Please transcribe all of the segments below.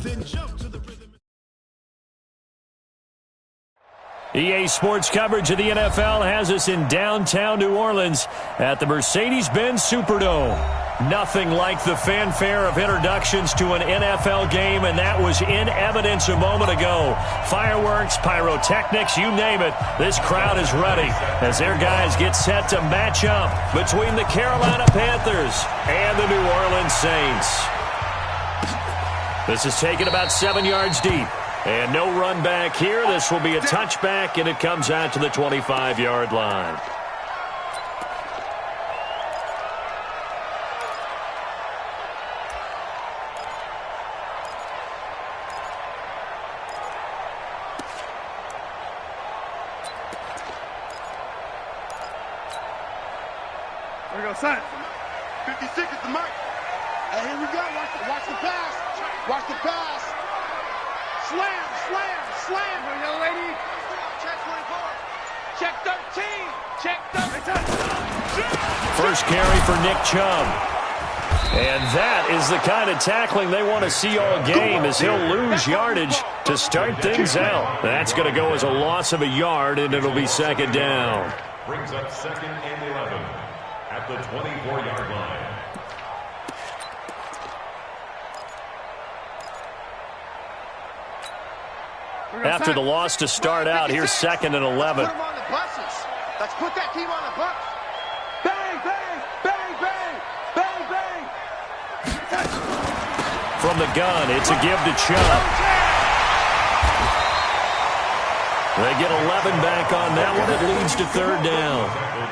then jump to the rhythm. EA Sports coverage of the NFL has us in downtown New Orleans at the Mercedes-Benz Superdome. Nothing like the fanfare of introductions to an NFL game, and that was in evidence a moment ago. Fireworks, pyrotechnics, you name it. This crowd is ready as their guys get set to match up between the Carolina Panthers and the New Orleans Saints. This is taken about 7 yards deep. And no run back here. This will be a touchback, and it comes out to the 25-yard line. There we go, son. 56 is the mark. Hey, here we go. Watch the pass. Watch the pass. Slam, slam, slam. Young lady. Check 24. Check 13. Check 13. First carry for Nick Chubb. And that is the kind of tackling they want to see all game, as he'll lose yardage to start things out. That's going to go as a loss of a yard, and it'll be second down. Brings up 2nd and 11 at the 24-yard line. After the loss to start out, here's 2nd and 11. Put them on the buses. Let's put that team on the bus. Bang, bang, bang, bang, bang, bang. From the gun, it's a give to Chubb. They get 11 back on that one. It leads to third down.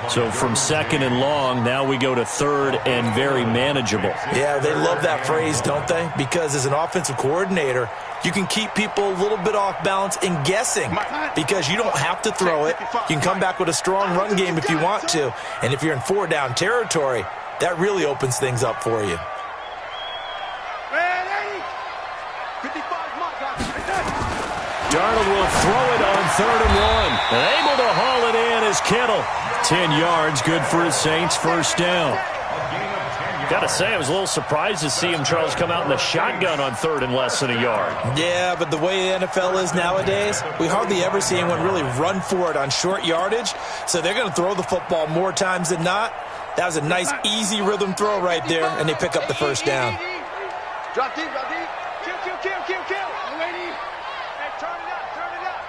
So from 2nd and long, now we go to 3rd and very manageable. Yeah, they love that phrase, don't they? Because as an offensive coordinator, you can keep people a little bit off balance and guessing because you don't have to throw it. You can come back with a strong run game if you want to. And if you're in 4-down territory, that really opens things up for you. Darnold will throw it on 3rd and 1. And able to haul it in is Kittle. 10 yards, good for his Saints, first down. Got to say, I was a little surprised to see him, Charles, come out in the shotgun on 3rd and less than a yard. Yeah, but the way the NFL is nowadays, we hardly ever see anyone really run for it on short yardage. So they're going to throw the football more times than not. That was a nice, easy rhythm throw right there, and they pick up the first down. Drop deep, drop deep. Kill, kill, kill, kill, kill. Lady. Hey, turn it up, turn it up.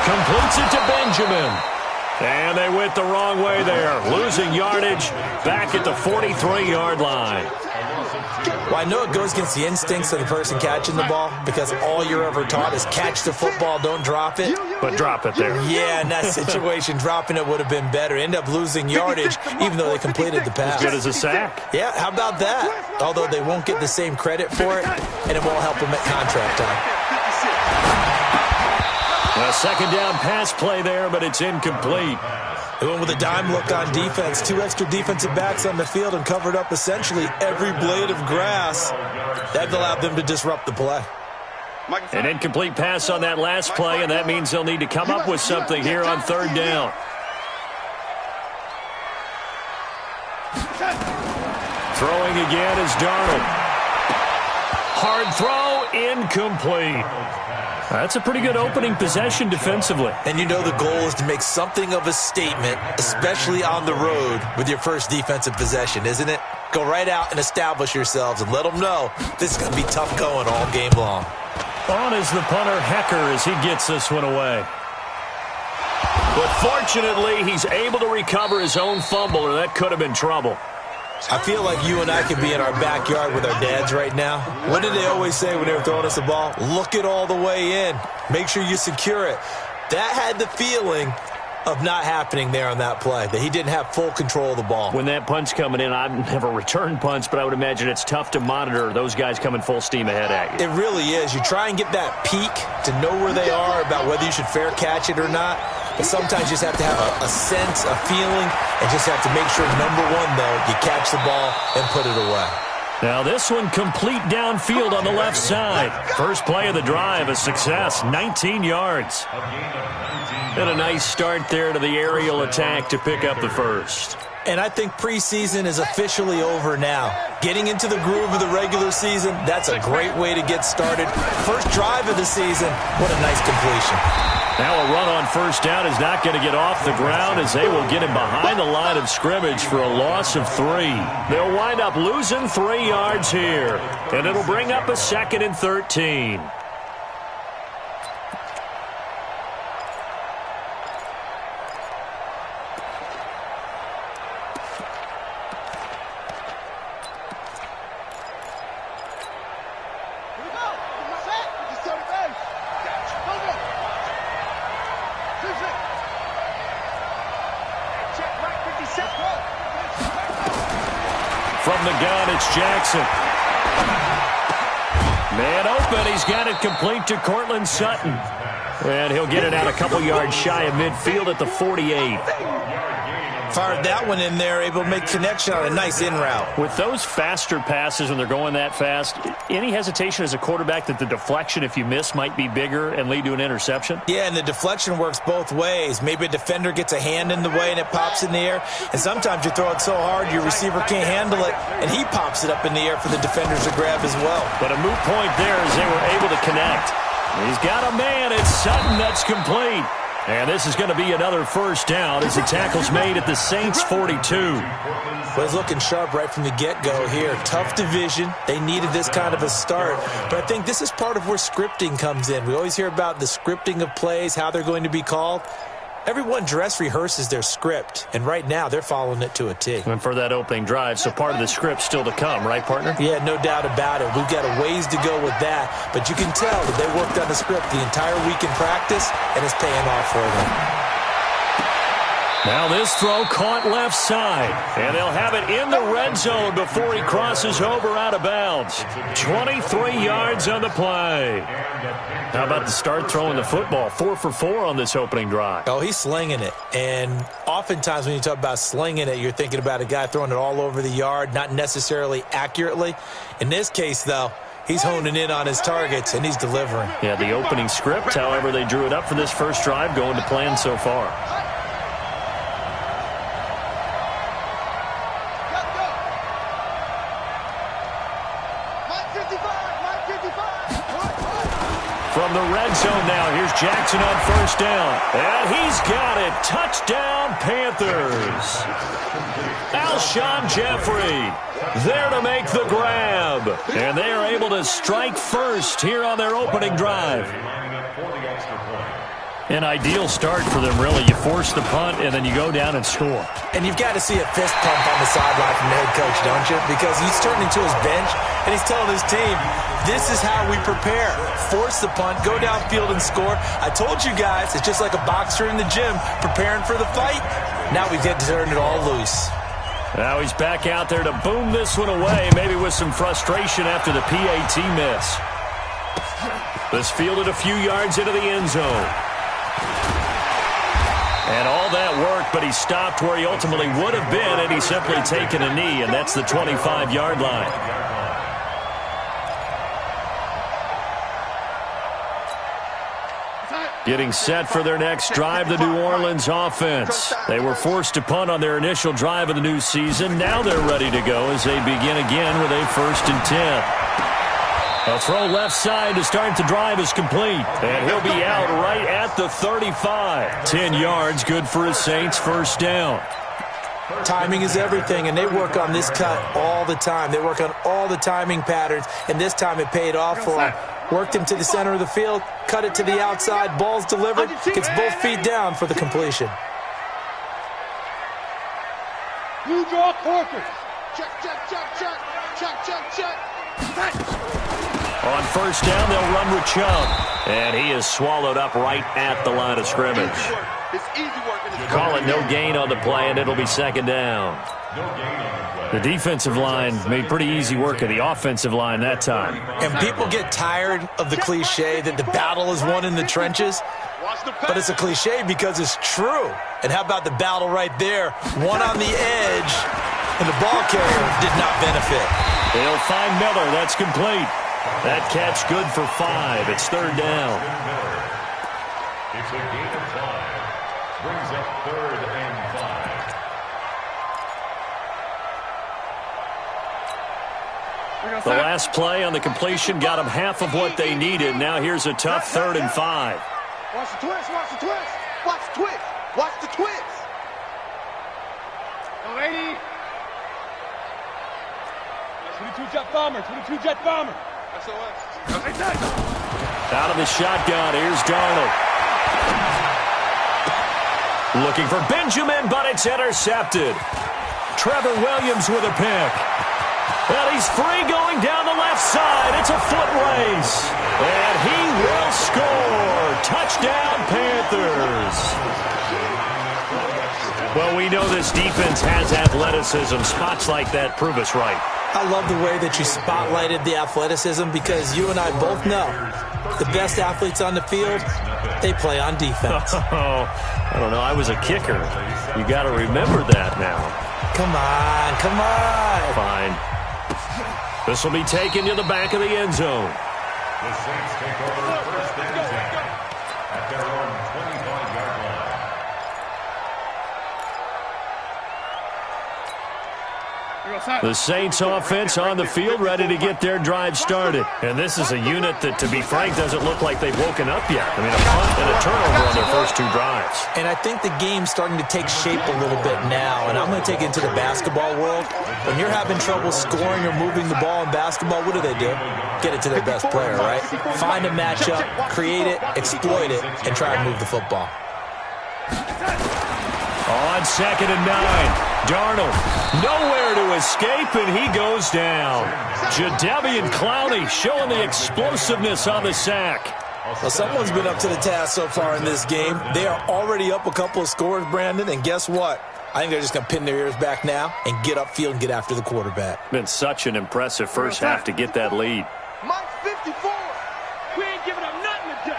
Completes it to Benjamin. And they went the wrong way there. Losing yardage back at the 43-yard line. Well, I know it goes against the instincts of the person catching the ball because all you're ever taught is catch the football, don't drop it. But drop it there. Yeah, in that situation, dropping it would have been better. End up losing yardage even though they completed the pass. As good as a sack. Yeah, how about that? Although they won't get the same credit for it, and it won't help them at contract time. A second down pass play there, but it's incomplete. They went with a dime look on defense. 2 extra defensive backs on the field and covered up essentially every blade of grass. That allowed them to disrupt the play. An incomplete pass on that last play, and that means they'll need to come up with something here on 3rd down. Throwing again is Darnold. Hard throw, incomplete. That's a pretty good opening possession defensively. And you know the goal is to make something of a statement, especially on the road with your first defensive possession, isn't it? Go right out and establish yourselves and let them know this is going to be tough going all game long. On is the punter, Hecker, as he gets this one away. But fortunately, he's able to recover his own fumble, or that could have been trouble. I feel like you and I could be in our backyard with our dads right now. What did they always say when they were throwing us a ball? Look it all the way in. Make sure you secure it. That had the feeling of not happening there on that play, that he didn't have full control of the ball. When that punch coming in, I've never returned punts, but I would imagine it's tough to monitor those guys coming full steam ahead at you. It really is. You try and get that peek to know where they are about whether you should fair catch it or not. But sometimes you just have to have a sense, a feeling, and just have to make sure, number one, though, you catch the ball and put it away. Now this one complete downfield on the left side. First play of the drive, a success, 19 yards. And a nice start there to the aerial attack to pick up the first. And I think preseason is officially over now. Getting into the groove of the regular season, that's a great way to get started. First drive of the season, what a nice completion. Now a run on first down is not going to get off the ground as they will get him behind the line of scrimmage for a loss of 3. They'll wind up losing 3 yards here, and it'll bring up a 2nd and 13. From the gun, it's Jackson. Man open, he's got it complete to Cortland Sutton. And he'll get it out a couple yards shy of midfield at the 48. Fired that one in there, able to make connection on a nice in route. With those faster passes when they're going that fast, any hesitation as a quarterback that the deflection, if you miss, might be bigger and lead to an interception? Yeah, and the deflection works both ways. Maybe a defender gets a hand in the way and it pops in the air. And sometimes you throw it so hard your receiver can't handle it, and he pops it up in the air for the defenders to grab as well. But a moot point there as they were able to connect. He's got a man. It's Sutton that's complete. And this is going to be another first down as the tackle's made at the Saints' 42. Well, he's looking sharp right from the get-go here. Tough division. They needed this kind of a start. But I think this is part of where scripting comes in. We always hear about the scripting of plays, how they're going to be called. Everyone dress rehearses their script, and right now they're following it to a T. And for that opening drive, so part of the script still to come, right, partner? Yeah, no doubt about it. We've got a ways to go with that, but you can tell that they worked on the script the entire week in practice, and it's paying off for them. Now this throw caught left side, and they'll have it in the red zone before he crosses over out of bounds. 23 yards on the play. How about the start throwing the football? 4 for 4 on this opening drive. Oh, he's slinging it. And oftentimes when you talk about slinging it, you're thinking about a guy throwing it all over the yard, not necessarily accurately. In this case, though, he's honing in on his targets, and he's delivering. Yeah, the opening script, however, they drew it up for this first drive, going to plan so far. From the red zone now, here's Jackson on first down. And he's got it. Touchdown, Panthers. Alshon Jeffrey there to make the grab. And they are able to strike first here on their opening drive. An ideal start for them, really. You force the punt, and then you go down and score. And you've got to see a fist pump on the sideline from the head coach, don't you? Because he's turning to his bench, and he's telling his team, this is how we prepare. Force the punt, go downfield and score. I told you guys, it's just like a boxer in the gym preparing for the fight. Now we've got to turn it all loose. Now he's back out there to boom this one away, maybe with some frustration after the PAT miss. This fielded a few yards into the end zone. And all that worked, but he stopped where he ultimately would have been, and he's simply taken a knee, and that's the 25-yard line. Getting set for their next drive, the New Orleans offense. They were forced to punt on their initial drive of the new season. Now they're ready to go as they begin again with a 1st and 10. A throw left side to start the drive is complete. And he'll be out right at the 35. 10 yards, good for a Saints first down. Timing is everything, and they work on this cut all the time. They work on all the timing patterns, and this time it paid off for them. Worked him to the center of the field, cut it to the outside, ball's delivered, gets both feet down for the completion. You draw quarters. Check, check, check, check, check, check, check. On first down, they'll run with Chubb. And he is swallowed up right at the line of scrimmage. Call it no gain on the play, and it'll be 2nd down. The defensive line made pretty easy work of the offensive line that time. And people get tired of the cliche that the battle is won in the trenches. But it's a cliche because it's true. And how about the battle right there? One on the edge, and the ball carrier did not benefit. They'll find Miller. That's complete. That catch good for 5. It's 3rd down. It's a gain of 5. Brings up 3rd and 5. The last play on the completion got them half of what they needed. Now here's a tough 3rd and 5. Watch the twist, watch the twist. Watch the twist, watch the twist. Go, lady. 22 jet bomber, 22 jet bomber. SOS. Out of the shotgun, here's Darnold. Looking for Benjamin, but it's intercepted. Trevor Williams with a pick. And he's free going down the left side. It's a foot race. And he will score. Touchdown, Panthers. Well, we know this defense has athleticism. Spots like that prove us right. I love the way that you spotlighted the athleticism because you and I both know the best athletes on the field, they play on defense. Oh, I don't know. I was a kicker. You got to remember that now. Come on, come on. Fine. This will be taken to the back of the end zone. The Saints take over first and 10 at their own 25-yard line. The Saints offense on the field, ready to get their drive started. And this is a unit that, to be frank, doesn't look like they've woken up yet. I mean, a punt and a turnover on their first 2 drives. And I think the game's starting to take shape a little bit now. And I'm going to take it into the basketball world. When you're having trouble scoring or moving the ball in basketball, what do? Get it to their best player, right? Find a matchup, create it, exploit it, and try to move the football. On 2nd and 9. Darnold, nowhere to escape, and he goes down. Jadeveon Clowney showing the explosiveness on the sack. Well, someone's been up to the task so far in this game. They are already up a couple of scores, Brandon, and guess what? I think they're just going to pin their ears back now and get upfield and get after the quarterback. Been such an impressive first half to get that lead. Mike 54. We ain't giving up nothing today.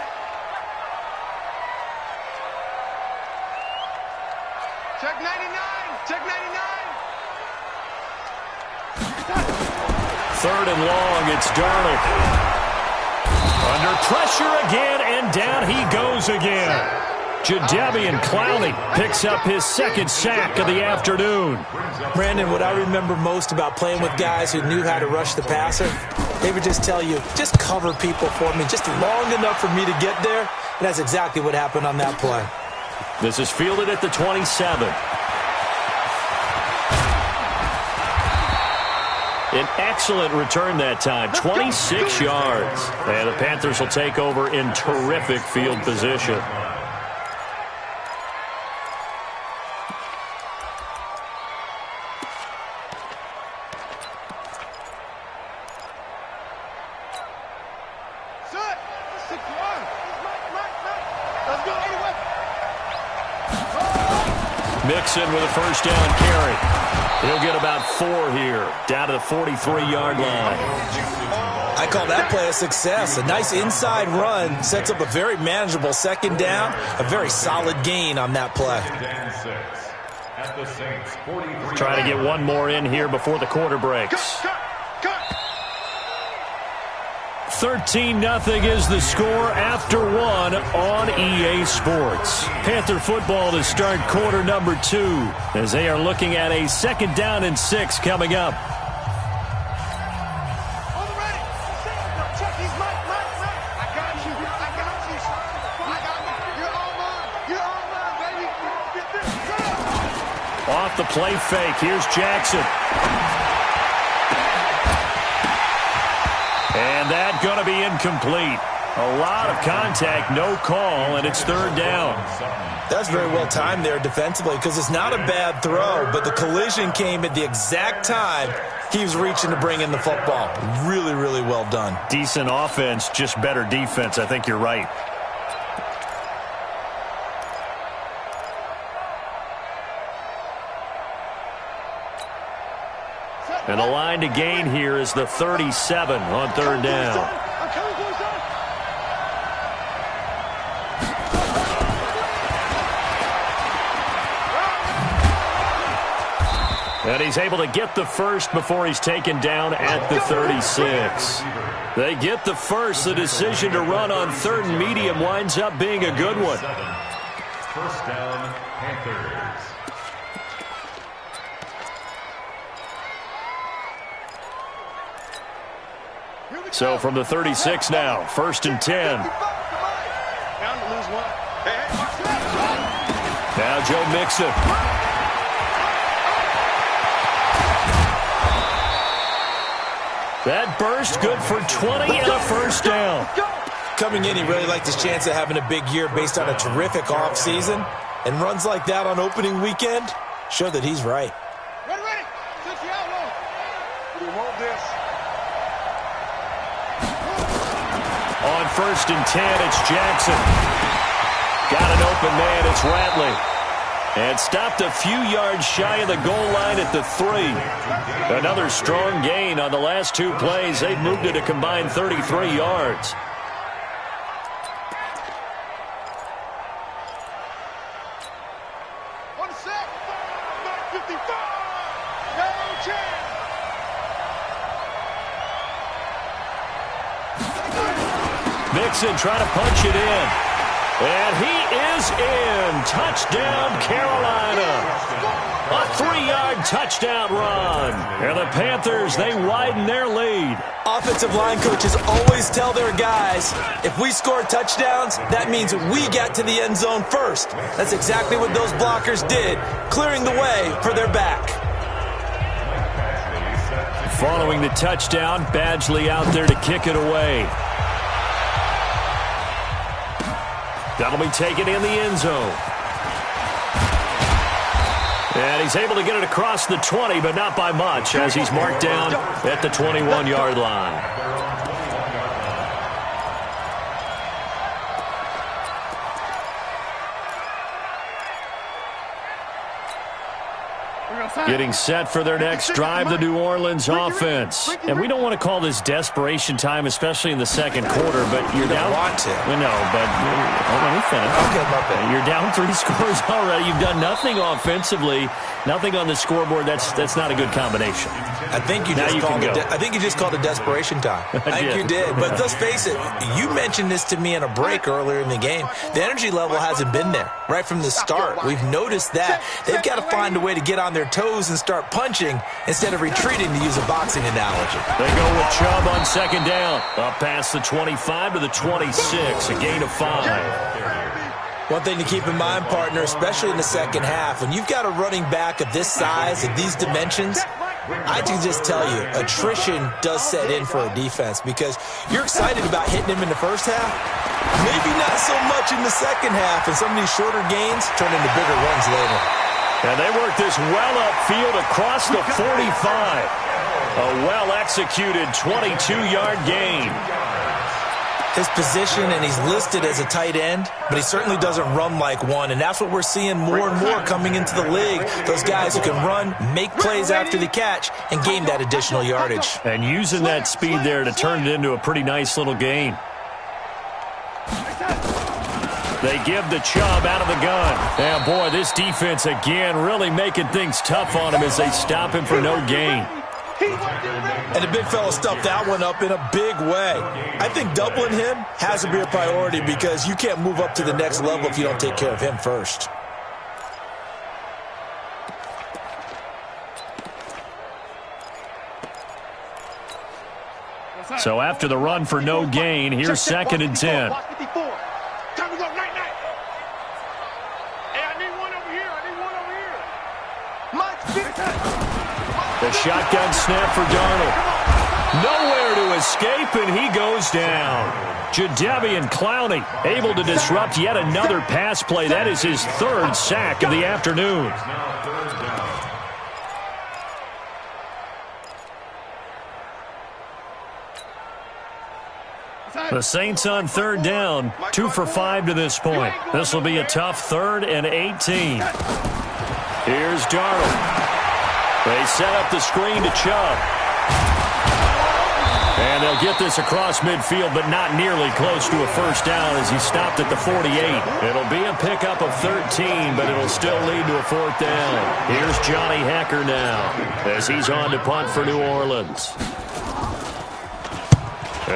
Check 99. Check 99. 3rd and long, it's Darnold. Under pressure again, and down he goes again. Jadeveon Clowney picks up his 2nd sack of the afternoon. Brandon, what I remember most about playing with guys who knew how to rush the passer, they would just tell you, just cover people for me, just long enough for me to get there. And that's exactly what happened on that play. This is fielded at the 27. An excellent return that time, 26 yards. And the Panthers will take over in terrific field position. Mixon with a first down carry. He'll get about 4 here, down to the 43-yard line. I call that play a success. A nice inside run sets up a very manageable 2nd down, a very solid gain on that play. Trying to get one more in here before the quarter breaks. 13-0 is the score after 1 on EA Sports. Panther football to start quarter number 2 as they are looking at a 2nd down and 6 coming up. Off the play fake, here's Jackson. And that going to be incomplete. A lot of contact, no call, and it's 3rd down. That's very well timed there defensively because it's not a bad throw, but the collision came at the exact time he was reaching to bring in the football. Really, really well done. Decent offense, just better defense. I think you're right. And the line to gain here is the 37 on 3rd down. And he's able to get the first before he's taken down at the 36. They get the first. The decision to run on 3rd and medium winds up being a good one. First down, Panthers. So from the 36 now, 1st and 10. Now Joe Mixon. That burst good for 20 and a first down. Coming in, he really liked his chance of having a big year based on a terrific offseason. And runs like that on opening weekend show that he's right. Ready. Switch the outlaw. We want this. On 1st and 10, it's Jackson. Got an open man, it's Ratley. And stopped a few yards shy of the goal line at the 3. Another strong gain on the last 2 plays. They've moved it a combined 33 yards. Mixon trying to punch it in. And he is in. Touchdown, Carolina. A 3-yard touchdown run. And the Panthers, they widen their lead. Offensive line coaches always tell their guys, if we score touchdowns, that means we get to the end zone first. That's exactly what those blockers did, clearing the way for their back. Following the touchdown, Badgley out there to kick it away. That'll be taken in the end zone. And he's able to get it across the 20, but not by much, as he's marked down at the 21-yard line. Getting set for their next drive, the New Orleans offense. And we don't want to call this desperation time, especially in the second quarter, but you're down. Want to. Well, no, but let me finish. Okay, my bad. You're down 3 scores already. You've done nothing offensively, nothing on the scoreboard. That's not a good combination. I think you just called it desperation time. I think you did. But let's face it, you mentioned this to me in a break earlier in the game. The energy level hasn't been there right from the start. We've noticed that. They've got to find a way to get on their toes and start punching instead of retreating, to use a boxing analogy. They go with Chubb on 2nd down. Up past the 25 to the 26, a gain of 5. One thing to keep in mind, partner, especially in the second half, when you've got a running back of this size, of these dimensions, I can just tell you, attrition does set in for a defense because you're excited about hitting him in the first half. Maybe not so much in the second half, and some of these shorter gains turn into bigger runs later. And they work this well upfield across the 45. A well-executed 22-yard gain. His position, and he's listed as a tight end, but he certainly doesn't run like one, and that's what we're seeing more and more coming into the league. Those guys who can run, make plays after the catch, and gain that additional yardage. And using that speed there to turn it into a pretty nice little gain. They give the Chubb out of the gun. And, boy, this defense, again, really making things tough on him as they stop him for no gain. And the big fella stuffed that one up in a big way. I think doubling him has to be a priority because you can't move up to the next level if you don't take care of him first. So after the run for no gain, here's 2nd and 10. Time to go, night. Hey, I need one over here. The shotgun snap for Darnold. Nowhere to escape, and he goes down. Jadeveon Clowney able to disrupt yet another pass play. That is his 3rd sack of the afternoon. The Saints on 3rd down, 2 for 5 to this point. This will be a tough 3rd and 18. Here's Darnold. They set up the screen to Chubb. And they'll get this across midfield, but not nearly close to a first down as he stopped at the 48. It'll be a pickup of 13, but it'll still lead to a 4th down. Here's Johnny Hecker now as he's on to punt for New Orleans.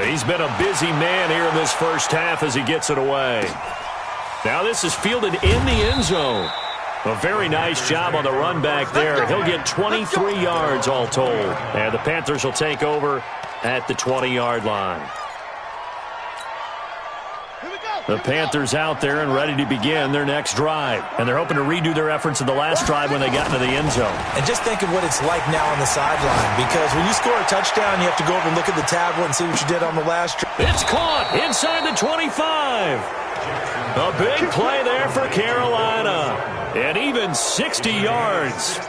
He's been a busy man here in this first half as he gets it away. Now this is fielded in the end zone. A very nice job on the run back there. He'll get 23 yards all told. And the Panthers will take over at the 20-yard line. The Panthers out there and ready to begin their next drive. And they're hoping to redo their efforts in the last drive when they got into the end zone. And just think of what it's like now on the sideline, because when you score a touchdown, you have to go over and look at the tablet and see what you did on the last drive. It's caught inside the 25. A big play there for Carolina. And even 60 yards.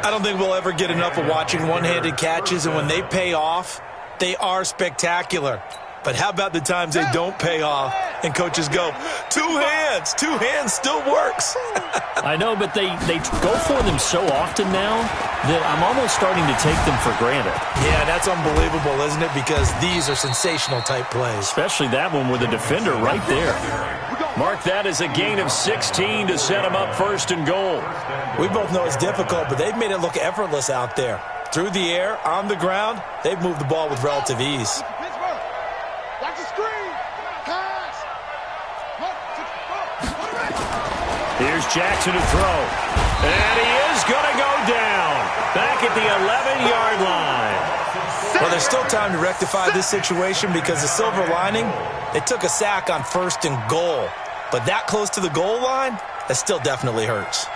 I don't think we'll ever get enough of watching one-handed catches, and when they pay off, they are spectacular. But how about the times they don't pay off and coaches go, two hands still works. I know, but they go for them so often now that I'm almost starting to take them for granted. Yeah, that's unbelievable, isn't it? Because these are sensational type plays. Especially that one with the defender right there. Mark that as a gain of 16 to set them up 1st and goal. We both know it's difficult, but they've made it look effortless out there. Through the air, on the ground, they've moved the ball with relative ease. Watch the screen. Pass. Here's Jackson to throw. And he is going to go down. Back at the 11-yard line. Well, there's still time to rectify this situation because the silver lining, they took a sack on 1st and goal. But that close to the goal line, that still definitely hurts.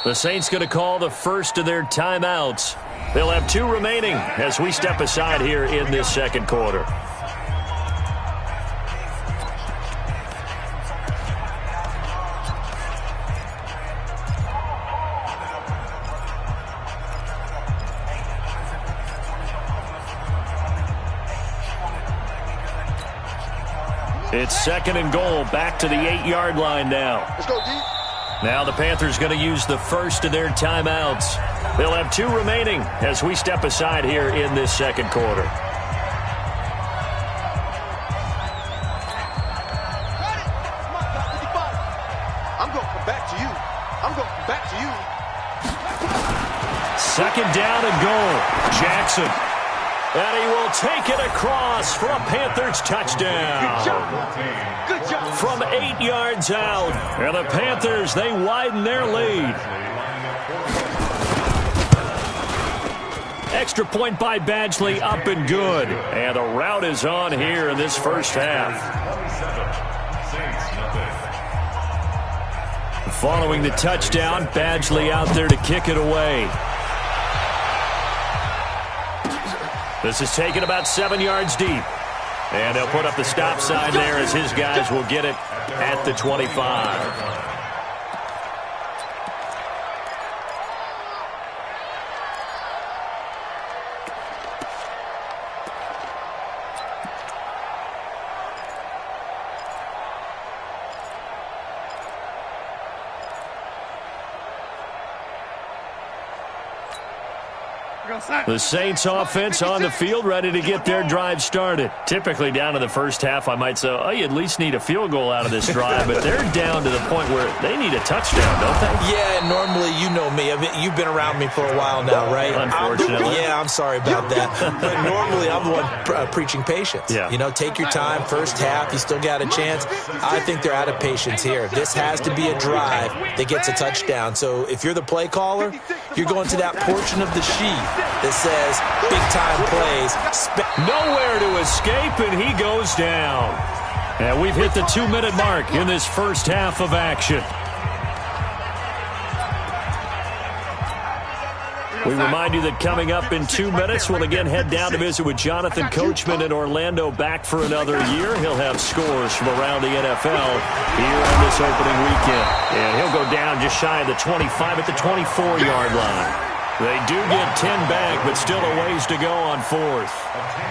The Saints going to call the first of their timeouts. They'll have 2 remaining as we step aside here in this second quarter. It's 2nd and goal, back to the 8-yard line now. Let's go, D. Now the Panthers going to use the first of their timeouts. They'll have 2 remaining as we step aside here in this second quarter. I'm going to come back to you. I'm going to come back to you. 2nd down and goal. Jackson. And he will take it across for a Panthers touchdown. Good job. Good job. From 8 yards out. And the Panthers, they widen their lead. Extra point by Badgley, up and good. And the route is on here in this first half. Following the touchdown, Badgley out there to kick it away. This is taken about 7 yards deep. And they'll put up the stop sign there as his guys will get it at the 25. The Saints offense on the field, ready to get their drive started. Typically down to the first half, I might say, oh, you at least need a field goal out of this drive, but they're down to the point where they need a touchdown, don't they? Yeah, and normally, you know me. I mean, you've been around me for a while now, right? Unfortunately. I'm sorry about that. But normally, I'm the one preaching patience. Yeah. You know, take your time, first half, you still got a chance. I think they're out of patience here. This has to be a drive that gets a touchdown. So if you're the play caller, you're going to that portion of the sheet that says big-time plays. Nowhere to escape, and he goes down. And we've hit the 2-minute mark in this first half of action. We remind you that coming up in 2 minutes, we'll again head down to visit with Jonathan Coachman in Orlando, back for another year. He'll have scores from around the NFL here on this opening weekend. And he'll go down just shy of the 25 at the 24-yard line. They do get 10 back, but still a ways to go on 4th.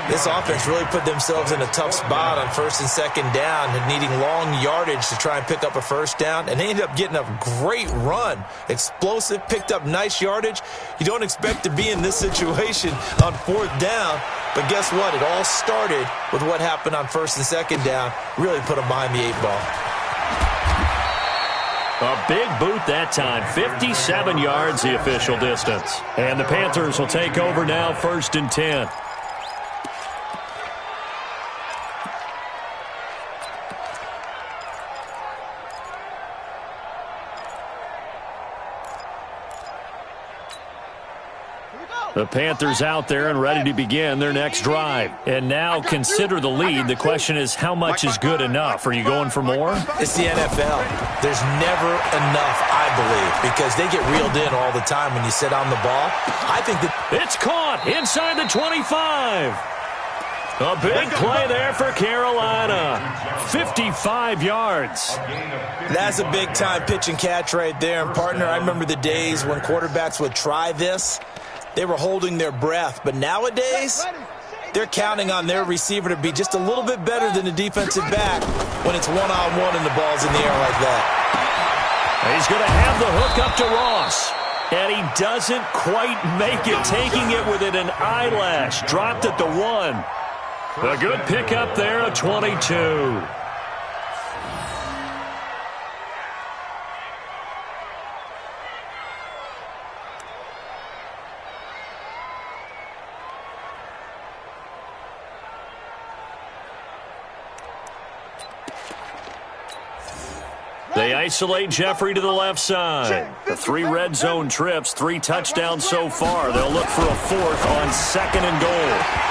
This offense really put themselves in a tough spot on 1st and 2nd down and needing long yardage to try and pick up a first down. And they ended up getting a great run. Explosive, picked up nice yardage. You don't expect to be in this situation on 4th down. But guess what? It all started with what happened on 1st and 2nd down. Really put them behind the 8 ball. A big boot that time, 57 yards the official distance. And the Panthers will take over now, 1st and 10. The Panthers out there and ready to begin their next drive. And now consider the lead. The question is, how much is good enough? Are you going for more? It's the NFL. There's never enough, I believe, because they get reeled in all the time when you sit on the ball. I think that it's caught inside the 25. A big play there for Carolina. 55 yards. That's a big-time pitch and catch right there. And, partner, I remember the days when quarterbacks would try this. They were holding their breath. But nowadays, they're counting on their receiver to be just a little bit better than the defensive back when it's one-on-one and the ball's in the air like that. He's going to have the hook up to Ross. And he doesn't quite make it, taking it within an eyelash. Dropped at the 1. A good pickup there at 22. They isolate Jeffrey to the left side. The 3 red zone trips, 3 touchdowns so far. They'll look for a 4th on 2nd and goal.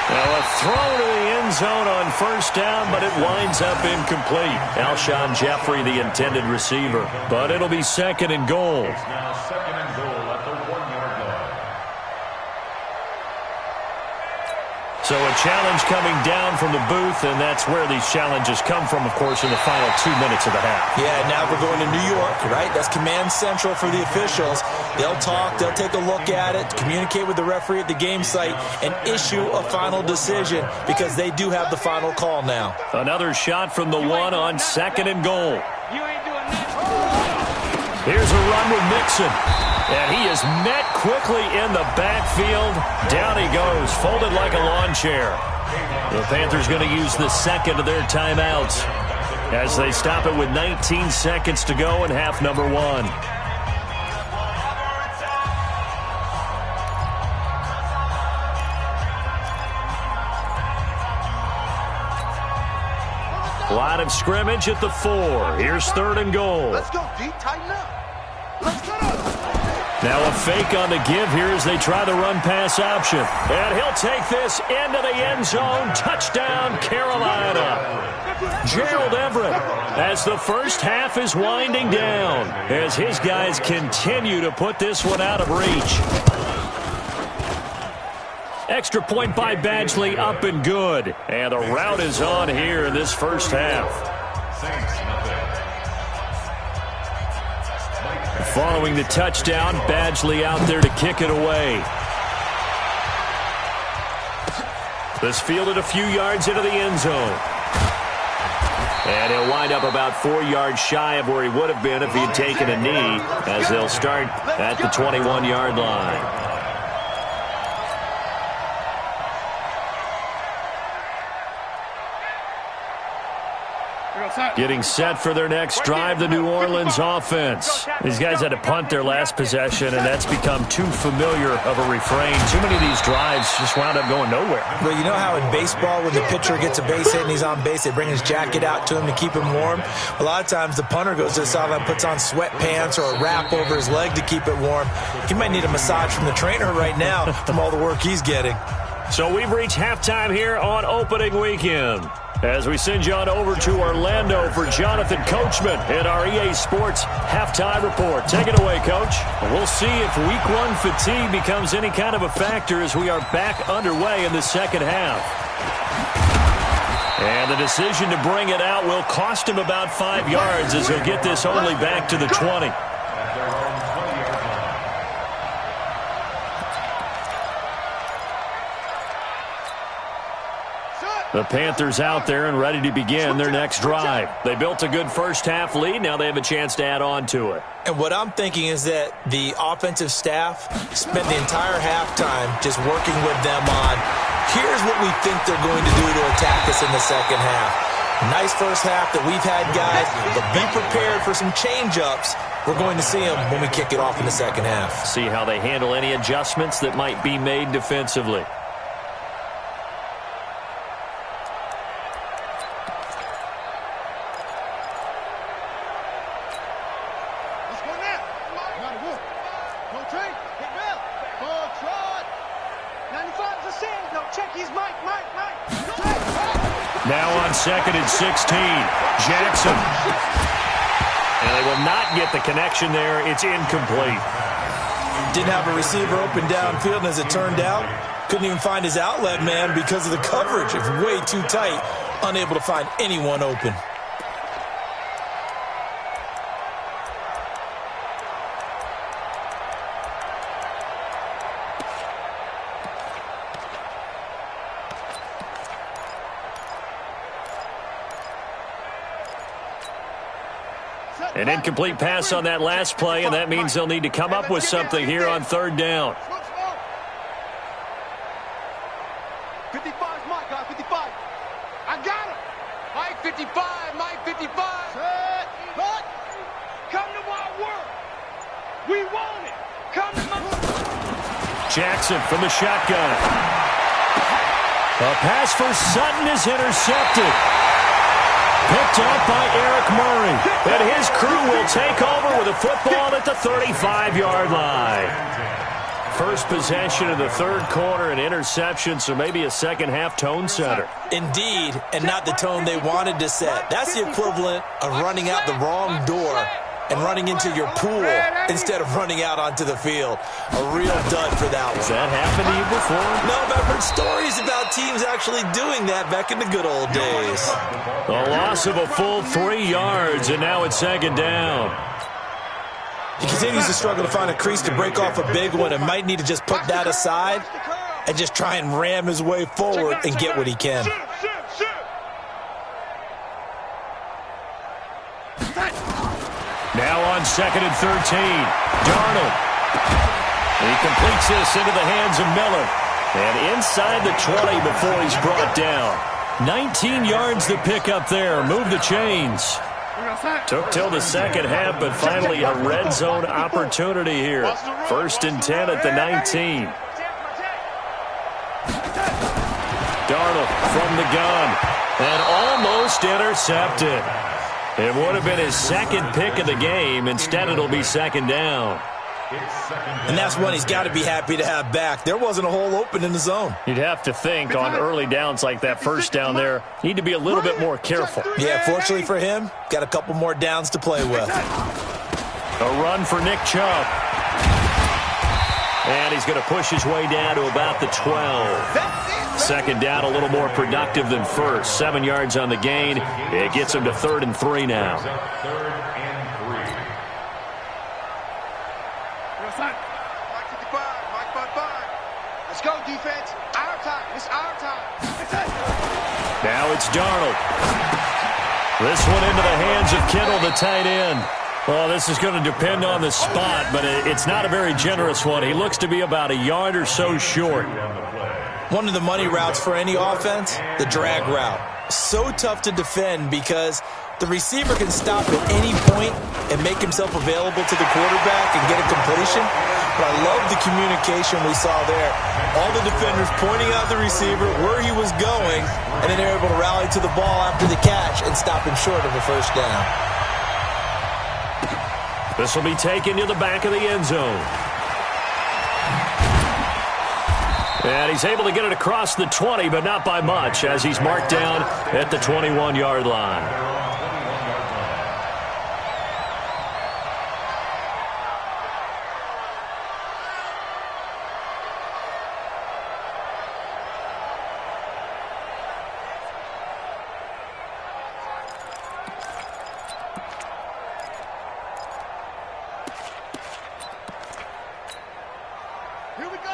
Now a throw to the end zone on 1st down, but it winds up incomplete. Alshon Jeffrey, the intended receiver. But it'll be 2nd and goal. It's now 2nd and goal at the 1-yard line. So a challenge coming down from the booth, and that's where these challenges come from, of course, in the final 2 minutes of the half. Yeah, now we're going to New York, right? That's command central for the officials. They'll talk, they'll take a look at it, communicate with the referee at the game site, and issue a final decision because they do have the final call now. Another shot from the 1 on 2nd and goal. Here's a run with Mixon. And he is met quickly in the backfield. Down he goes, folded like a lawn chair. The Panthers going to use the 2nd of their timeouts as they stop it with 19 seconds to go in half number 1. Line of scrimmage at the 4. Here's 3rd and goal. Let's go, D. Tighten up. Let's go. Now a fake on the give here as they try the run-pass option. And he'll take this into the end zone. Touchdown, Carolina. Gerald Everett as the first half is winding down as his guys continue to put this one out of reach. Extra point by Badgley, up and good. And the route is on here in this first half. Following the touchdown, Badgley out there to kick it away. This fielded a few yards into the end zone. And he'll wind up about 4 yards shy of where he would have been if he had taken a knee, as they'll start at the 21-yard line. Getting set for their next drive, the New Orleans offense. These guys had to punt their last possession, and that's become too familiar of a refrain. Too many of these drives just wound up going nowhere. Well, you know how in baseball when the pitcher gets a base hit and he's on base, they bring his jacket out to him to keep him warm? A lot of times the punter goes to the sideline, puts on sweatpants or a wrap over his leg to keep it warm. He might need a massage from the trainer right now from all the work he's getting. So we've reached halftime here on opening weekend, as we send you on over to Orlando for Jonathan Coachman in our EA Sports Halftime Report. Take it away, Coach. We'll see if Week 1 fatigue becomes any kind of a factor as we are back underway in the second half. And the decision to bring it out will cost him about 5 yards as he'll get this only back to the 20. The Panthers out there and ready to begin their next drive. They built a good first-half lead. Now they have a chance to add on to it. And what I'm thinking is that the offensive staff spent the entire halftime just working with them on, here's what we think they're going to do to attack us in the second half. Nice first half that we've had, guys, but be prepared for some change-ups. We're going to see them when we kick it off in the second half. See how they handle any adjustments that might be made defensively. Now on 2nd and 16, Jackson. And they will not get the connection there. It's incomplete. Didn't have a receiver open downfield, and as it turned out, couldn't even find his outlet man because of the coverage. It's way too tight, unable to find anyone open. An incomplete pass on that last play, and that means they'll need to come up with something here on 3rd down. 55's my guy, 55. I got him. Mike 55, Mike 55. Set. Look. Come to my work. We want it. Come to my work. Jackson from the shotgun. A pass for Sutton is intercepted. Picked up by Eric Murray. And his crew will take over with a football at the 35-yard line. First possession of the 3rd quarter, an interception, so maybe a second-half tone setter. Indeed, and not the tone they wanted to set. That's the equivalent of running out the wrong door and running into your pool instead of running out onto the field. A real dud for that one. Has that happened to you before? No, but I've heard stories about teams actually doing that back in the good old days. A loss of a full 3 yards, and now it's 2nd down. He continues to struggle to find a crease to break off a big one and might need to just put that aside and just try and ram his way forward and get what he can. Now on 2nd and 13, Darnold. He completes this into the hands of Miller. And inside the 20 before he's brought down. 19 yards to pick up there. Move the chains. Took till the second half, but finally a red zone opportunity here. 1st and 10 at the 19. Darnold from the gun. And almost intercepted. It would have been his 2nd pick of the game. Instead, it'll be 2nd down. And that's one he's got to be happy to have back. There wasn't a hole open in the zone. You'd have to think on early downs like that 1st down there, need to be a little bit more careful. Yeah, fortunately for him, got a couple more downs to play with. A run for Nick Chubb. And he's going to push his way down to about the 12. 2nd down, a little more productive than 1st. 7 yards on the gain. It gets him to 3rd and 3 now. Let's go, defense. Our time. It's our time. Now it's Darnold. This one into the hands of Kittle, the tight end. Well, this is going to depend on the spot, but it's not a very generous one. He looks to be about a yard or so short. One of the money routes for any offense, the drag route. So tough to defend because the receiver can stop at any point and make himself available to the quarterback and get a completion. But I love the communication we saw there. All the defenders pointing out the receiver, where he was going, and then they're able to rally to the ball after the catch and stop him short of a 1st down. This will be taken to the back of the end zone. And he's able to get it across the 20, but not by much, as he's marked down at the 21-yard line.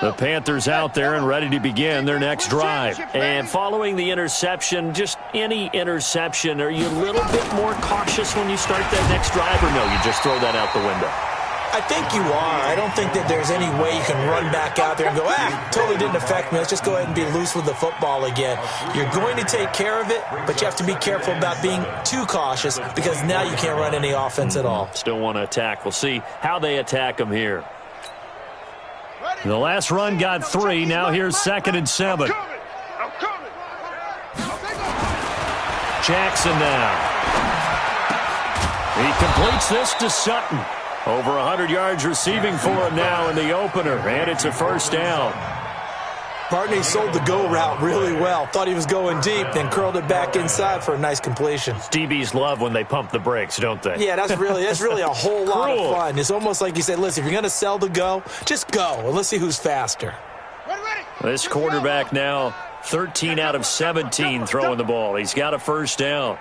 The Panthers out there and ready to begin their next drive. And following the interception, just any interception, are you a little bit more cautious when you start that next drive, or no, you just throw that out the window? I think you are. I don't think that there's any way you can run back out there and go, totally didn't affect me. Let's just go ahead and be loose with the football again. You're going to take care of it, but you have to be careful about being too cautious because now you can't run any offense at all. Still want to attack. We'll see how they attack them here. The last run got 3. Now here's 2nd and 7. Jackson now. He completes this to Sutton. Over 100 yards receiving for him now in the opener, and it's a 1st down. Partner, he sold the go route really well. Thought he was going deep, then curled it back inside for a nice completion. DBs love when they pump the brakes, don't they? Yeah, that's really a whole lot of fun. It's almost like you said, listen, if you're going to sell the go, just go, and let's see who's faster. This quarterback now 13 out of 17 throwing the ball. He's got a first down.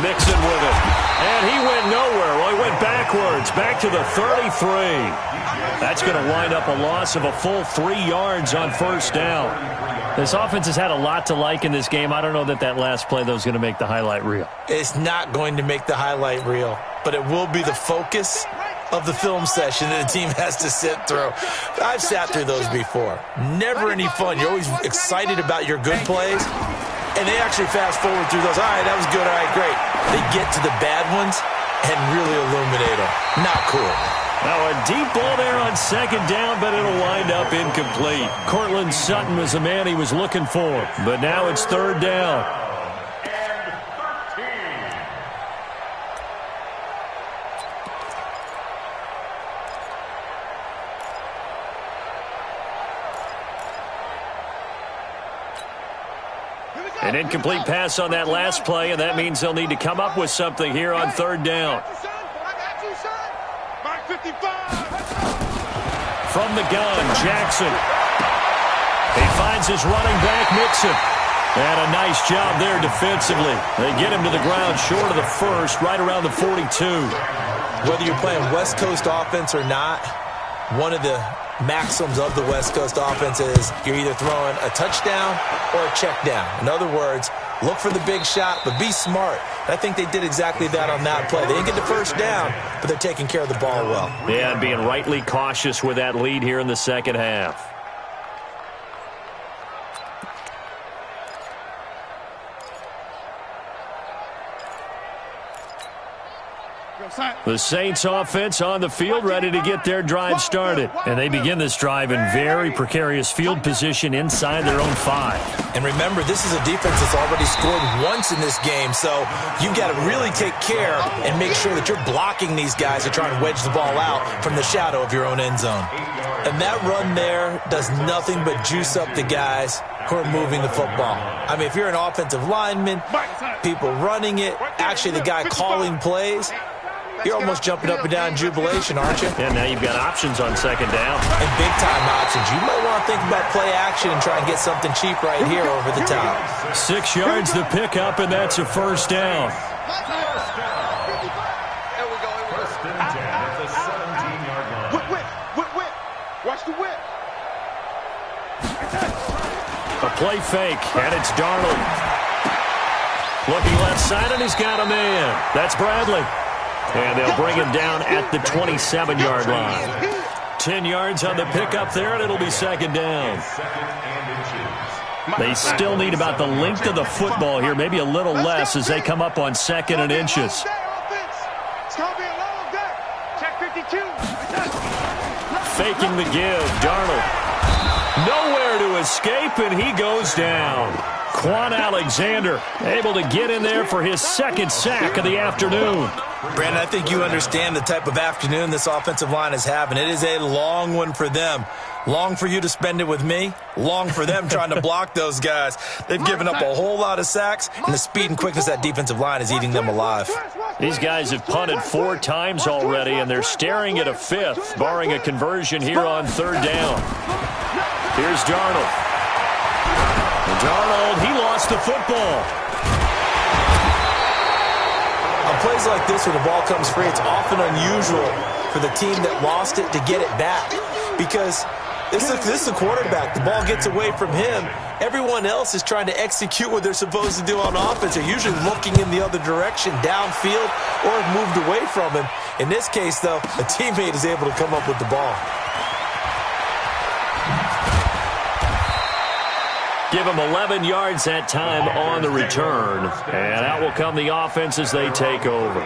Mixon with it. And he went nowhere. Well, he went backwards, back to the 33. That's going to wind up a loss of a full 3 yards on first down. This offense has had a lot to like in this game. I don't know that last play, though, is going to make the highlight reel. It's not going to make the highlight reel, but it will be the focus of the film session that the team has to sit through. I've sat through those before. Never any fun. You're always excited about your good plays, and they actually fast forward through those. All right, that was good. All right, great. They get to the bad ones and really illuminate them. Not cool. Now a deep ball there on second down, but it'll wind up incomplete. Cortland Sutton was the man he was looking for, but now it's third down. An incomplete pass on that last play, and that means they'll need to come up with something here on third down. From the gun, Jackson. He finds his running back, Mixon. And a nice job there defensively. They get him to the ground short of the first, right around the 42. Whether you're playing West Coast offense or not, one of the maxims of the West Coast offense is you're either throwing a touchdown or a check down. In other words, look for the big shot, but be smart. I think they did exactly that on that play. They didn't get the first down, but they're taking care of the ball well. Yeah, and being rightly cautious with that lead here in the second half. The Saints offense on the field, ready to get their drive started. And they begin this drive in very precarious field position inside their own 5. And remember, this is a defense that's already scored once in this game, so you've got to really take care and make sure that you're blocking these guys that try and wedge the ball out from the shadow of your own end zone. And that run there does nothing but juice up the guys who are moving the football. I mean, if you're an offensive lineman, people running it, actually the guy calling plays, you're almost jumping up and down in jubilation, aren't you? Yeah, now you've got options on second down. And big-time options. You might want to think about play action and try and get something cheap right here over the top. 6 yards to pick up, and that's a first down. There we go. First and 10 at the 17-yard line. Whip. Watch the whip. A play fake, and it's Darnold. Looking left side, and he's got a man. That's Bradley. And they'll bring him down at the 27-yard line. 10 yards on the pickup there, and it'll be second down. They still need about the length of the football here, maybe a little less as they come up on second and inches. Faking the give, Darnold. Nowhere to escape, and he goes down. Quan Alexander able to get in there for his second sack of the afternoon. Brandon, I think you understand the type of afternoon this offensive line is having. It is a long one for them. Long for you to spend it with me. Long for them trying to block those guys. They've given up a whole lot of sacks, and the speed and quickness of that defensive line is eating them alive. These guys have punted 4 times already, and they're staring at a 5th, barring a conversion here on third down. Here's Darnold. Darnold, he lost the football. On plays like this where the ball comes free, it's often unusual for the team that lost it to get it back because this is the quarterback. The ball gets away from him. Everyone else is trying to execute what they're supposed to do on offense. They're usually looking in the other direction, downfield, or moved away from him. In this case, though, a teammate is able to come up with the ball. Give them 11 yards that time on the return. And out will come the offense as they take over.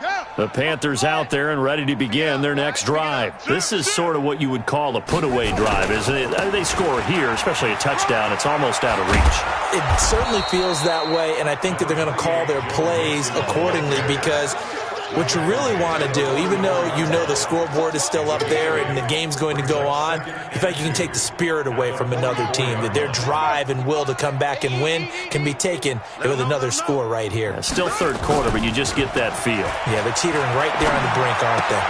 Yeah. The Panthers out there and ready to begin their next drive. This is sort of what you would call a put-away drive, isn't it? They score here, especially a touchdown. It's almost out of reach. It certainly feels that way, and I think that they're going to call their plays accordingly because what you really want to do, even though you know the scoreboard is still up there and the game's going to go on, in fact, you can take the spirit away from another team. That their drive and will to come back and win can be taken with another score right here. Yeah, still third quarter, but you just get that feel. Yeah, they're teetering right there on the brink, aren't they?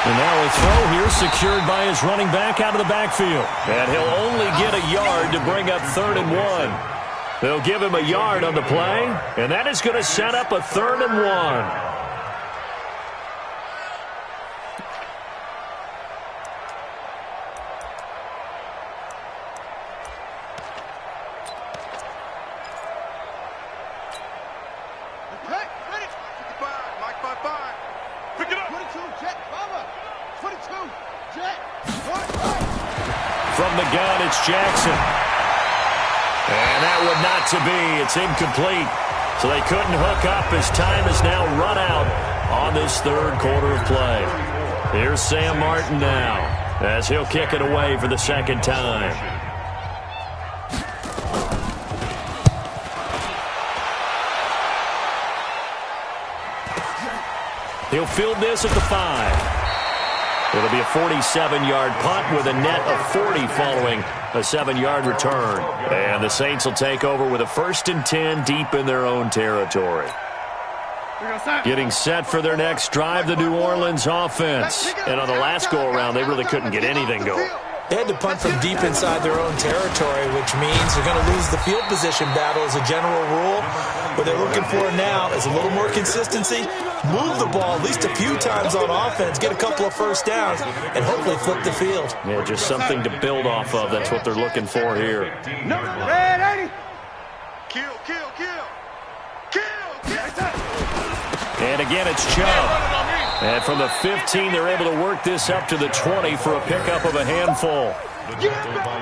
And now a throw here secured by his running back out of the backfield. And he'll only get a yard to bring up 3rd and 1. They'll give him a yard on the play, and that is going to set up a 3rd and 1. From the gun, it's Jackson. And that would not to be. It's incomplete. So they couldn't hook up as time is now run out on this 3rd quarter of play. Here's Sam Martin now as he'll kick it away for the 2nd time. He'll field this at the 5. It'll be a 47-yard punt with a net of 40 following a 7-yard return. And the Saints will take over with a 1st and 10 deep in their own territory. Getting set for their next drive, the New Orleans offense. And on the last go-around, they really couldn't get anything going. They had to punt from deep inside their own territory, which means they're going to lose the field position battle as a general rule. What they're looking for now is a little more consistency, move the ball at least a few times on offense, get a couple of first downs, and hopefully flip the field. Yeah, just something to build off of. That's what they're looking for here. Red 80. Kill, kill, kill. Kill, kill. And again, it's Chubb. And from the 15, they're able to work this up to the 20 for a pickup of a handful.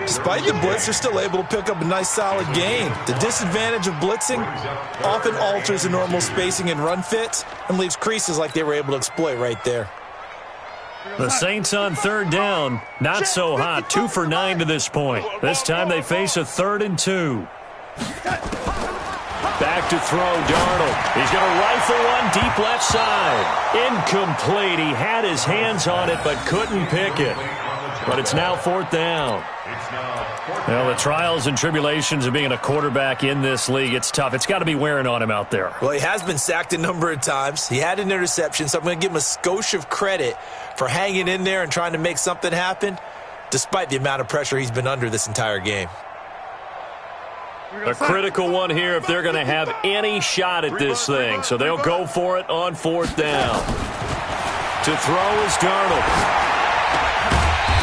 Despite the blitz, they're still able to pick up a nice, solid gain. The disadvantage of blitzing often alters the normal spacing and run fits and leaves creases like they were able to exploit right there. The Saints on 3rd down, not so hot, 2 for 9 to this point. This time they face a 3rd and 2. Back to throw, Darnold. He's going to rifle one deep left side. Incomplete. He had his hands on it but couldn't pick it. But it's now 4th down. Well, the trials and tribulations of being a quarterback in this league, it's tough. It's got to be wearing on him out there. Well, he has been sacked a number of times. He had an interception, so I'm going to give him a skosh of credit for hanging in there and trying to make something happen, despite the amount of pressure he's been under this entire game. A critical one here if they're going to have any shot at this thing. So they'll go for it on 4th down. To throw is Darnold.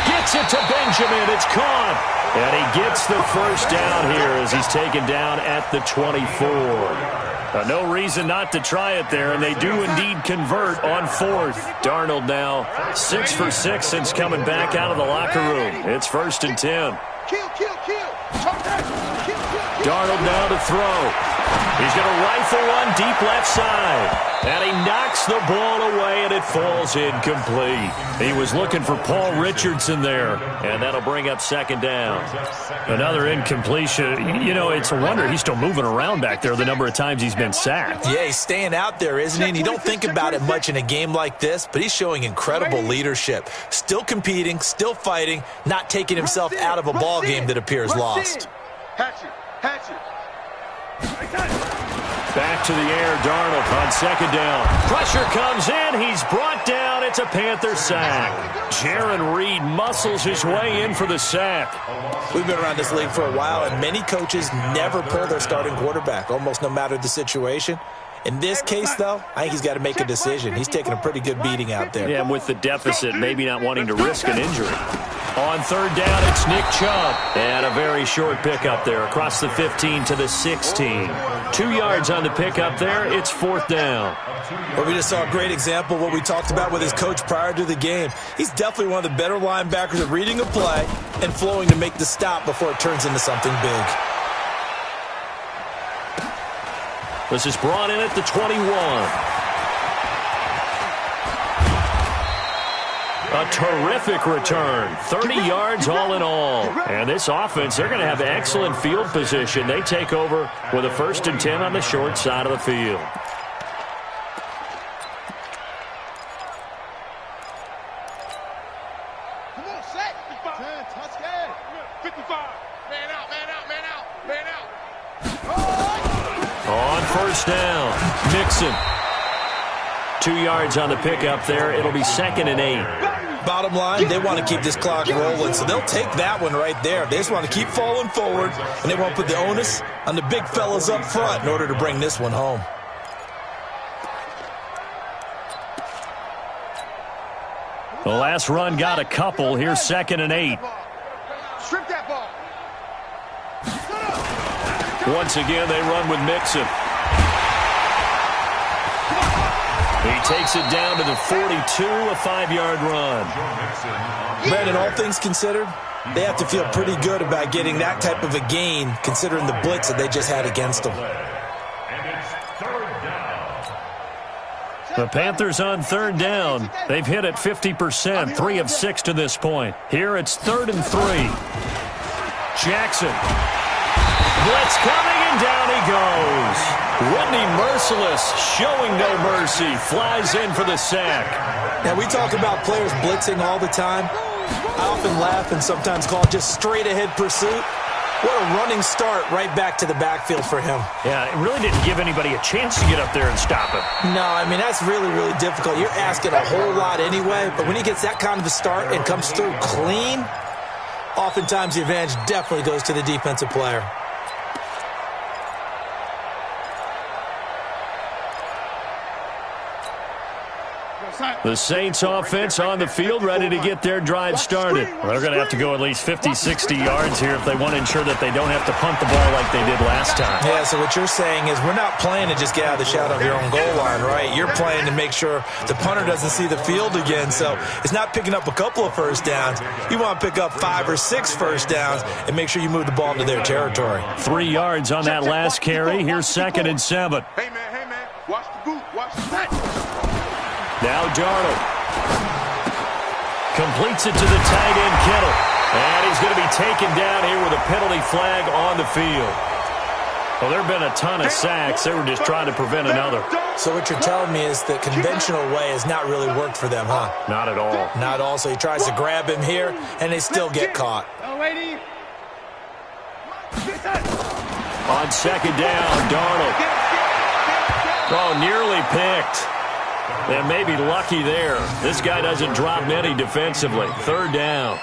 Gets it to Benjamin. It's caught. And he gets the first down here as he's taken down at the 24. No reason not to try it there, and they do indeed convert on 4th. Darnold now 6 for 6 since coming back out of the locker room. It's 1st and 10. Kill, kill, kill. Darnold now to throw. He's going to rifle one deep left side. And he knocks the ball away, and it falls incomplete. He was looking for Paul Richardson there, and that'll bring up 2nd down. Another incompletion. You know, it's a wonder he's still moving around back there the number of times he's been sacked. Yeah, he's staying out there, isn't he? And you don't think about it much in a game like this, but he's showing incredible leadership. Still competing, still fighting, not taking himself out of a ball game that appears lost. Hatchet, hatchet. Back to the air, Darnold on 2nd down. Pressure comes in. He's brought down. It's a Panther sack. Jaron Reed muscles his way in for the sack. We've been around this league for a while, and many coaches never pull their starting quarterback, almost no matter the situation. In this case, though, I think he's got to make a decision. He's taking a pretty good beating out there. Yeah, and with the deficit, maybe not wanting to risk an injury. On 3rd down, it's Nick Chubb. And a very short pickup there across the 15 to the 16. 2 yards on the pickup there. It's 4th down. Well, we just saw a great example of what we talked about with his coach prior to the game. He's definitely one of the better linebackers at reading a play and flowing to make the stop before it turns into something big. This is brought in at the 21. A terrific return. 30 yards all in all. And this offense, they're going to have excellent field position. They take over with a 1st and 10 on the short side of the field. Come on, set. 10, touchdown. 55. Man out, man out, man out, man out. On 1st down, Mixon. 2 yards on the pickup there. It'll be 2nd and 8. Bottom line, they want to keep this clock rolling, so they'll take that one right there. They just want to keep falling forward, and they want to put the onus on the big fellas up front in order to bring this one home. The last run got a couple. Here's 2nd and 8. Strip that ball. Once again, they run with Mixon. He takes it down to the 42, a 5-yard run. Brandon, all things considered, they have to feel pretty good about getting that type of a gain, considering the blitz that they just had against them. The Panthers on 3rd down. They've hit it 50%, 3 of 6 to this point. Here it's 3rd and 3. Jackson. Blitz coming, and down he goes. Whitney Merciless showing no mercy. Flies in for the sack. Now, we talk about players blitzing all the time. I often laugh and sometimes call it just straight-ahead pursuit. What a running start right back to the backfield for him. Yeah, it really didn't give anybody a chance to get up there and stop him. No, I mean, that's really, really difficult. You're asking a whole lot anyway, but when he gets that kind of a start and comes through clean, oftentimes the advantage definitely goes to the defensive player. The Saints offense on the field, ready to get their drive started. Well, they're going to have to go at least 50, 60 yards here if they want to ensure that they don't have to punt the ball like they did last time. Yeah, so what you're saying is we're not playing to just get out of the shadow of your own goal line, right? You're playing to make sure the punter doesn't see the field again. So it's not picking up a couple of 1st downs. You want to pick up 5 or 6 1st downs and make sure you move the ball into their territory. 3 yards on that last carry. Here's 2nd and 7. Hey, man, watch the boot, watch the set. Now Darnold completes it to the tight end, Kittle. And he's going to be taken down here with a penalty flag on the field. Well, there have been a ton of sacks. They were just trying to prevent another. So what you're telling me is the conventional way has not really worked for them, huh? Not at all. Not at all. So he tries to grab him here, and they still get caught. On 2nd down, Darnold. Oh, nearly picked. And maybe lucky there. This guy doesn't drop many defensively. 3rd down.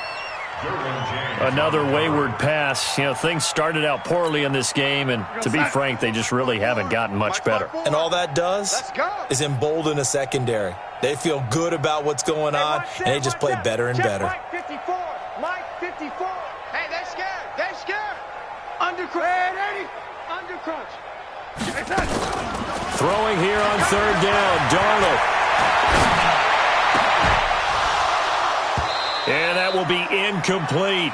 Another wayward pass. You know, things started out poorly in this game, and to be frank, they just really haven't gotten much better. And all that does is embolden a secondary. They feel good about what's going on, and they just play better and better. Mike 54. Mike 54. Hey, they're scared. They're scared. Undercrunch. Undercrunch. Throwing here on 3rd down, Darnold. And that will be incomplete.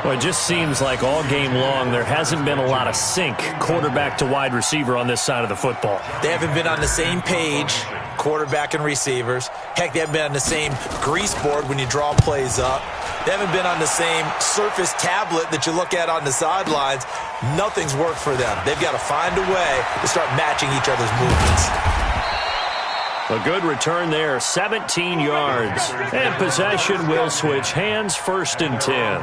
Well, it just seems like all game long there hasn't been a lot of sync quarterback to wide receiver on this side of the football. They haven't been on the same page, quarterback and receivers. Heck, they haven't been on the same grease board when you draw plays up. They haven't been on the same surface tablet that you look at on the sidelines. Nothing's worked for them. They've got to find a way to start matching each other's movements. A good return there, 17 yards. And possession will switch hands, 1st and 10.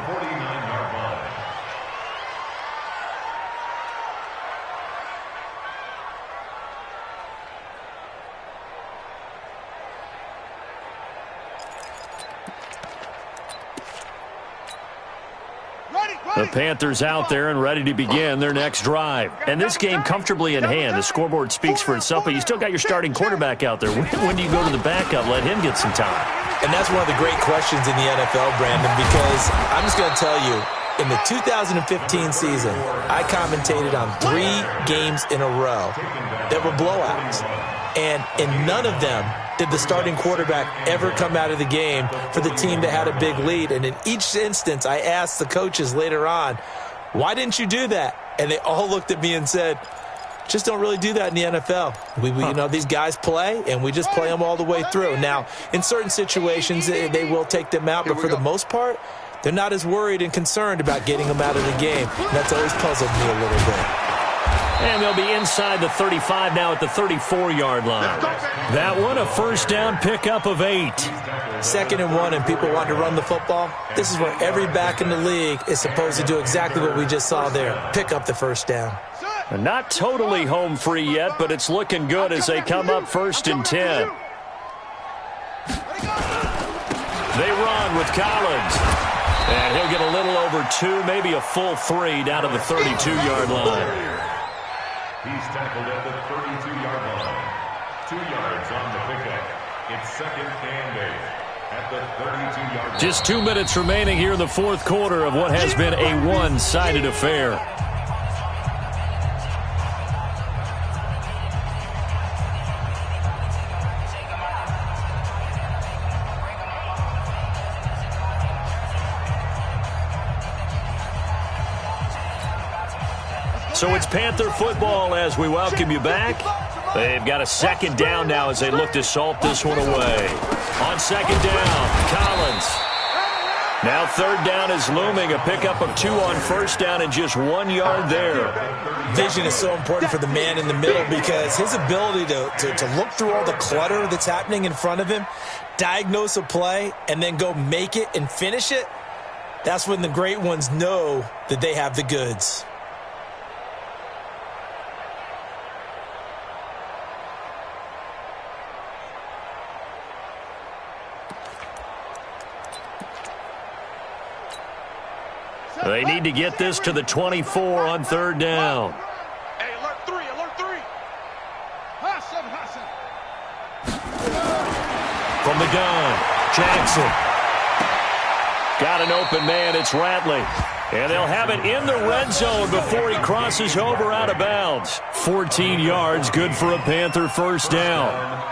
The Panthers out there and ready to begin their next drive. And this game comfortably in hand. The scoreboard speaks for itself, but you still got your starting quarterback out there. When do you go to the backup, let him get some time? And that's one of the great questions in the NFL, Brandon, because I'm just going to tell you, in the 2015 season, I commentated on 3 games in a row that were blowouts. And in none of them did the starting quarterback ever come out of the game for the team that had a big lead. And in each instance, I asked the coaches later on, why didn't you do that? And they all looked at me and said, Just don't really do that in the NFL. You know, these guys play, and we just play them all the way through. Now, in certain situations, they will take them out, but for the most part, they're not as worried and concerned about getting them out of the game. And that's always puzzled me a little bit. And they'll be inside the 35 now at the 34-yard line. That one, a first down pickup of 8. 2nd and 1, and people want to run the football. This is where every back in the league is supposed to do exactly what we just saw there. Pick up the first down. Not totally home free yet, but it's looking good as they come up 1st and 10. They run with Collins. And he'll get a little over 2, maybe a full 3 down to the 32-yard line. He's tackled at the 32-yard line. 2 yards on the pickup. It's 2nd and 8 at the 32-yard line. Just 2 minutes remaining here in the 4th quarter of what has been a one-sided affair. So it's Panther football as we welcome you back. They've got a 2nd down now as they look to salt this one away. On 2nd down, Collins. Now 3rd down is looming. A pickup of 2 on 1st down and just 1 yard there. Vision is so important for the man in the middle because his ability to look through all the clutter that's happening in front of him, diagnose a play, and then go make it and finish it, that's when the great ones know that they have the goods. They need to get this to the 24 on 3rd down. Hey, alert 3, alert 3. Hassan. From the gun, Jackson. Got an open man, it's Ratley. And they'll have it in the red zone before he crosses over out of bounds. 14 yards, good for a Panther first down.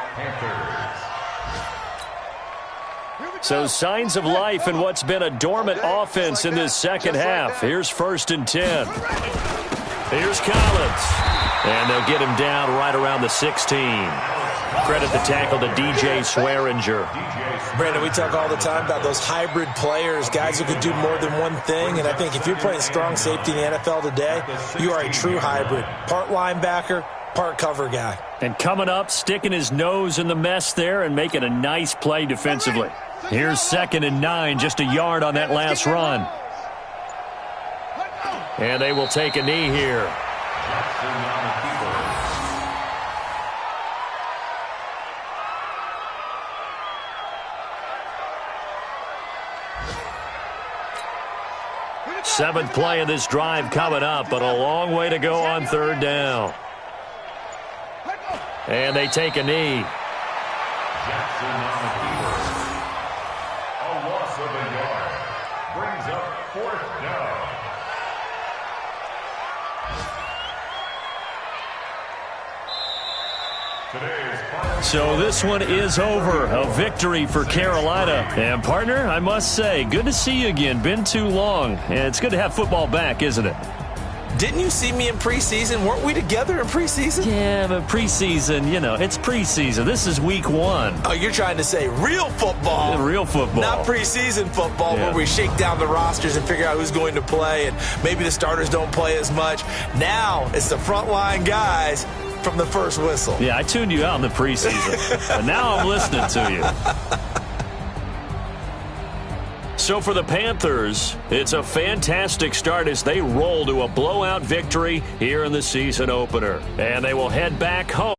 So signs of life in what's been a dormant offense in this second half. Here's 1st and 10. Here's Collins. And they'll get him down right around the 16. Credit the tackle to DJ Swearinger. Brandon, we talk all the time about those hybrid players, guys who could do more than one thing. And I think if you're playing strong safety in the NFL today, you are a true hybrid. Part linebacker, part cover guy. And coming up, sticking his nose in the mess there and making a nice play defensively. Here's 2nd and 9, just a yard on that last run. And they will take a knee here. Seventh play of this drive coming up, but a long way to go on 3rd down. And they take a knee. A loss of a yard brings up 4th down. So this one is over. A victory for Carolina. And, partner, I must say, good to see you again. Been too long. And it's good to have football back, isn't it? Didn't you see me in preseason? Weren't we together in preseason? Yeah, but preseason, you know, it's preseason. This is week 1. Oh, you're trying to say real football. Real football. Not preseason football where we shake down the rosters and figure out who's going to play, and maybe the starters don't play as much. Now it's the frontline guys from the first whistle. Yeah, I tuned you out in the preseason, but now I'm listening to you. So for the Panthers, it's a fantastic start as they roll to a blowout victory here in the season opener. And they will head back home.